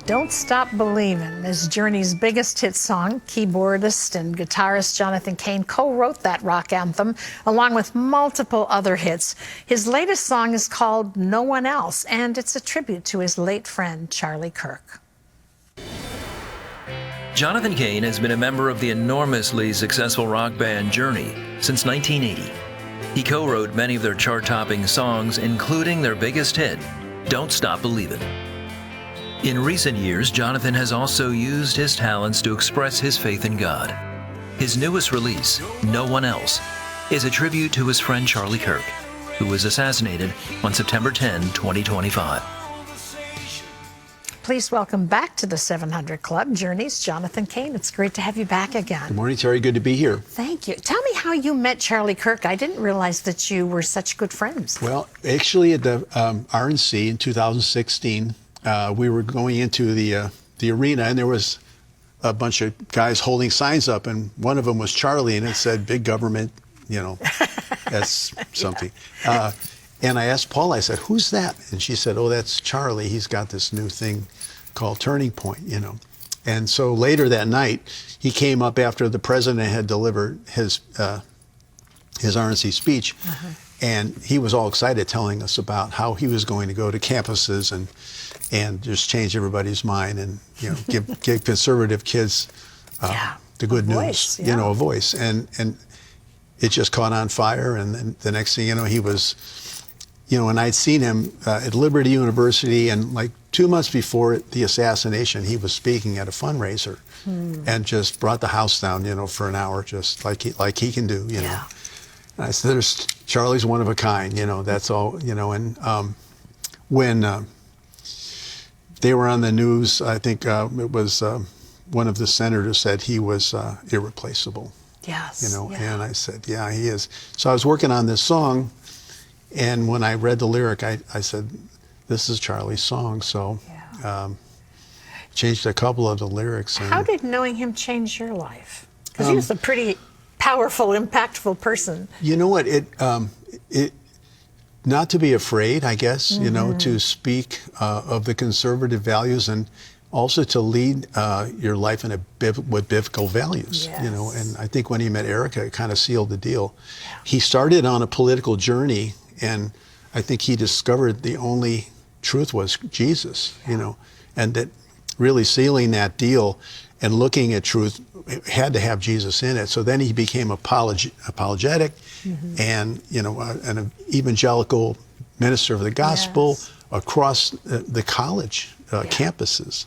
Don't Stop Believin' is Journey's biggest hit song. Keyboardist and guitarist Jonathan Cain co-wrote that rock anthem, along with multiple other hits. His latest song is called No One Else, and it's a tribute to his late friend, Charlie Kirk. Jonathan Cain has been a member of the enormously successful rock band Journey since 1980. He co-wrote many of their chart-topping songs, including their biggest hit, Don't Stop Believin'. In recent years, Jonathan has also used his talents to express his faith in God. His newest release, No One Else, is a tribute to his friend Charlie Kirk, who was assassinated on September 10, 2025. Please welcome back to the 700 Club, Journey's Jonathan Cain. It's great to have you back again. Good morning, Terry. Good to be here. Thank you. Tell me how you met Charlie Kirk. I didn't realize that you were such good friends. Well, actually at the RNC in 2016, we were going into the arena, and there was a bunch of guys holding signs up, and one of them was Charlie, and it said, "Big government," that's something. Yeah. And I asked Paul, I said, "Who's that?" And she said, "Oh, that's Charlie. He's got this new thing called Turning Point, And so later that night, he came up after the president had delivered his RNC speech, and he was all excited telling us about how he was going to go to campuses and just change everybody's mind and give conservative kids the good news, a voice. And it just caught on fire. And then the next thing you know, he was, and I'd seen him at Liberty University, and like 2 months before the assassination, he was speaking at a fundraiser and just brought the house down, for an hour, just like he can do, And I said, Charlie's one of a kind, that's all, and when they were on the news, I think it was one of the senators said he was irreplaceable. Yes. And I said, yeah, he is. So I was working on this song, and when I read the lyric, I said, this is Charlie's song. So changed a couple of the lyrics. And how did knowing him change your life? Because he was a pretty powerful, impactful person. You know what? It not to be afraid, I guess, to speak of the conservative values, and also to lead your life with biblical values, And I think when he met Erica, it kind of sealed the deal. Yeah. He started on a political journey, and I think he discovered the only truth was Jesus, and that really sealing that deal and looking at truth, it had to have Jesus in it. So then he became apologetic and, an evangelical minister of the gospel across the college campuses,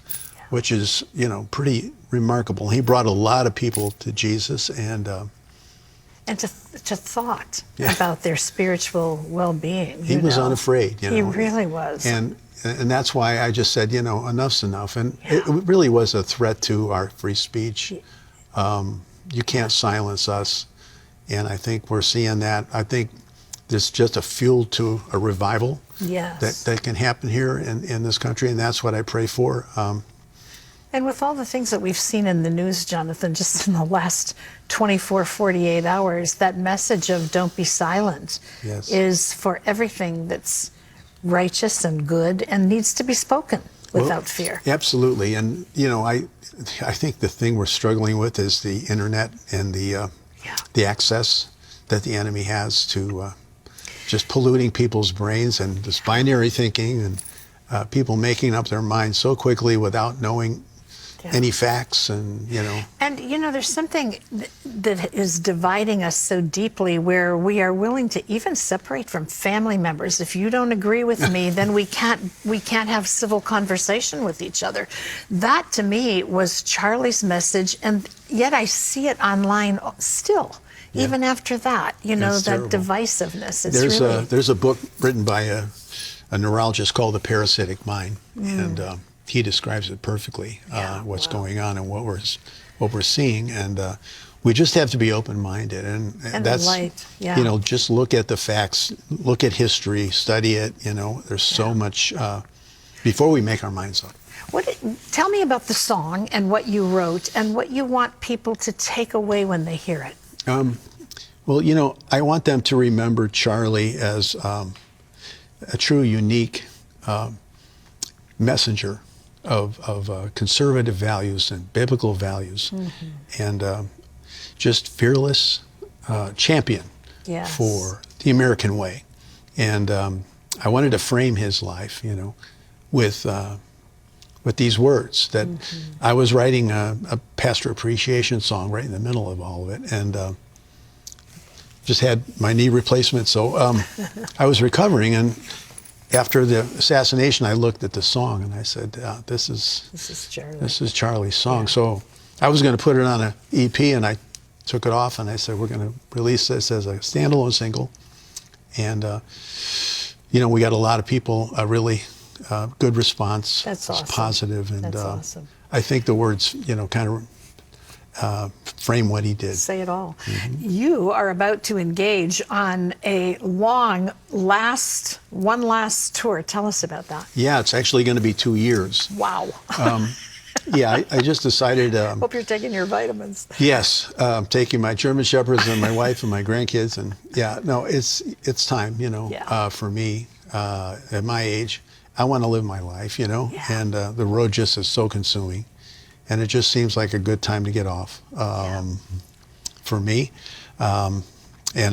which is, pretty remarkable. He brought a lot of people to Jesus and to thought about their spiritual well-being. He was unafraid, He really was. And that's why I just said, enough's enough. And it really was a threat to our free speech. You can't silence us. And I think we're seeing that. I think there's just a fuel to a revival that can happen here in this country. And that's what I pray for. And with all the things that we've seen in the news, Jonathan, just in the last 24, 48 hours, that message of don't be silent is for everything that's righteous and good and needs to be spoken without fear. Absolutely. And, I think the thing we're struggling with is the internet and the access that the enemy has to just polluting people's brains and this binary thinking and people making up their minds so quickly without knowing any facts and. And, there's something that is dividing us so deeply where we are willing to even separate from family members. If you don't agree with me, then we can't have civil conversation with each other. That, to me, was Charlie's message, and yet I see it online still. Even after that, that terrible divisiveness. There's a book written by a neurologist called The Parasitic Mind, and he describes it perfectly, what's going on and what we're seeing, and we just have to be open-minded, and that's light. Just look at the facts, look at history, study it. There's so much before we make our minds up. Tell me about the song and what you wrote and what you want people to take away when they hear it. Well, I want them to remember Charlie as a true, unique messenger conservative values and biblical values, and just fearless champion Yes. for the American way. And I wanted to frame his life, with these words that I was writing a pastor appreciation song right in the middle of all of it, and just had my knee replacement, so I was recovering, and after the assassination, I looked at the song and I said, "This is Charlie. This is Charlie's song." So I was going to put it on an EP, and I took it off, and I said, "We're going to release this as a standalone single." And we got a lot of people, really good response. That's It's awesome. positive, and That's awesome. I think the words, kind of frame what he did. Say it all. You are about to engage on a long one last tour. Tell us about that. Yeah, it's actually going to be 2 years. Wow. Yeah, I just decided. Hope you're taking your vitamins. Yes, taking my German Shepherds and my wife and my grandkids, and it's time, Yeah. for me at my age. I want to live my life, Yeah. and the road just is so consuming, and it just seems like a good time to get off for me. And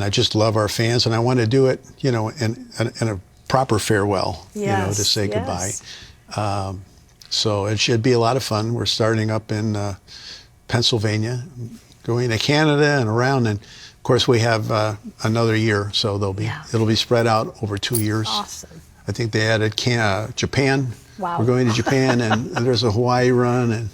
I just love our fans, and I want to do it, in a proper farewell, Yes, to say yes. goodbye. So it should be a lot of fun. We're starting up in Pennsylvania, going to Canada and around, and of course we have another year, so it'll be spread out over 2 years. Awesome. I think they added Japan. Wow. We're going to Japan, and there's a Hawaii run, and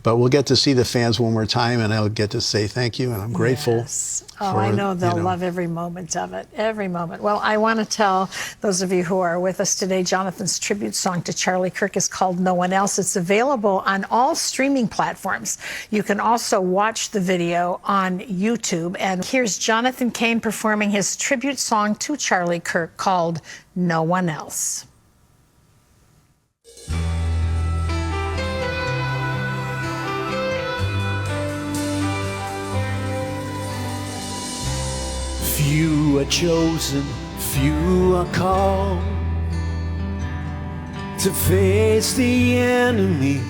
but we'll get to see the fans one more time, and I'll get to say thank you, and I'm grateful. Yes. Oh, I know they'll love every moment of it, every moment. Well, I want to tell those of you who are with us today, Jonathan's tribute song to Charlie Kirk is called No One Else. It's available on all streaming platforms. You can also watch the video on YouTube. And here's Jonathan Cain performing his tribute song to Charlie Kirk called No One Else. Few are chosen, few are called to face the enemy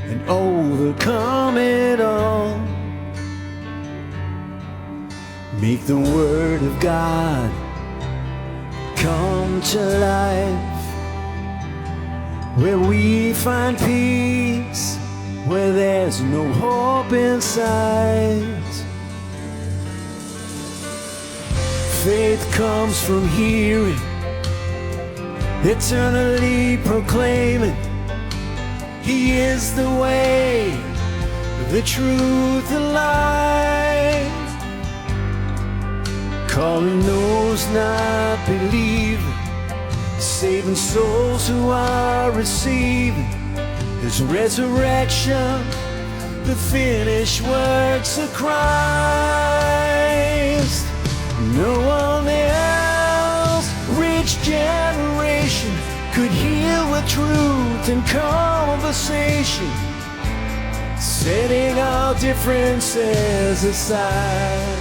and overcome it all. Make the word of God come to life, where we find peace, where there's no hope in sight. Faith comes from hearing, eternally proclaiming He is the way, the truth, the life. Calling those not believing, saving souls who are receiving His resurrection, the finished works of Christ. No one else, rich generation, could heal with truth and conversation, setting our differences aside.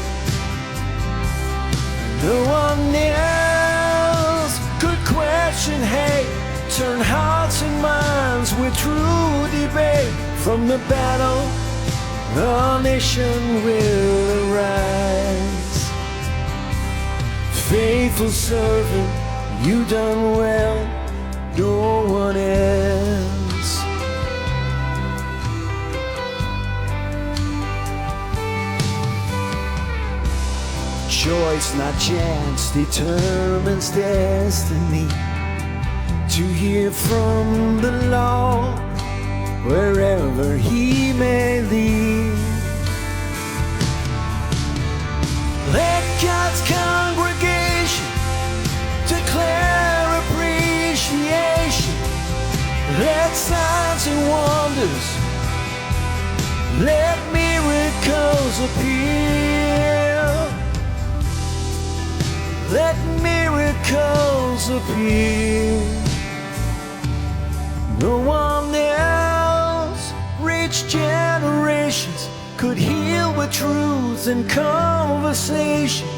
No one else could question hate, turn hearts and minds with true debate. From the battle, our nation will arise. Faithful servant, you done well, no one else. Choice, not chance, determines destiny. To hear from the Lord wherever He may lead. Let God's congregation declare appreciation. Let signs and wonders, let miracles appear. Let miracles appear. No one else, rich generations, could heal with truth and conversation,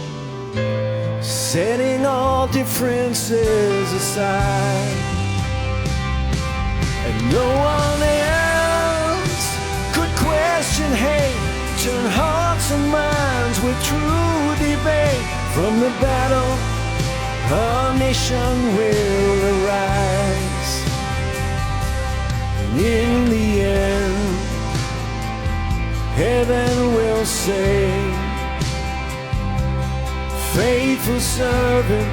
setting all differences aside. And no with true debate. From the battle, our nation will arise. And in the end, heaven will say, faithful servant,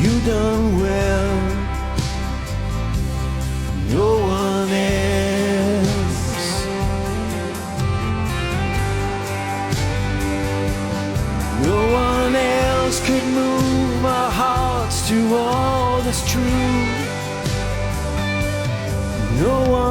you done well. No one else. No one else could move our hearts to all that's true. No one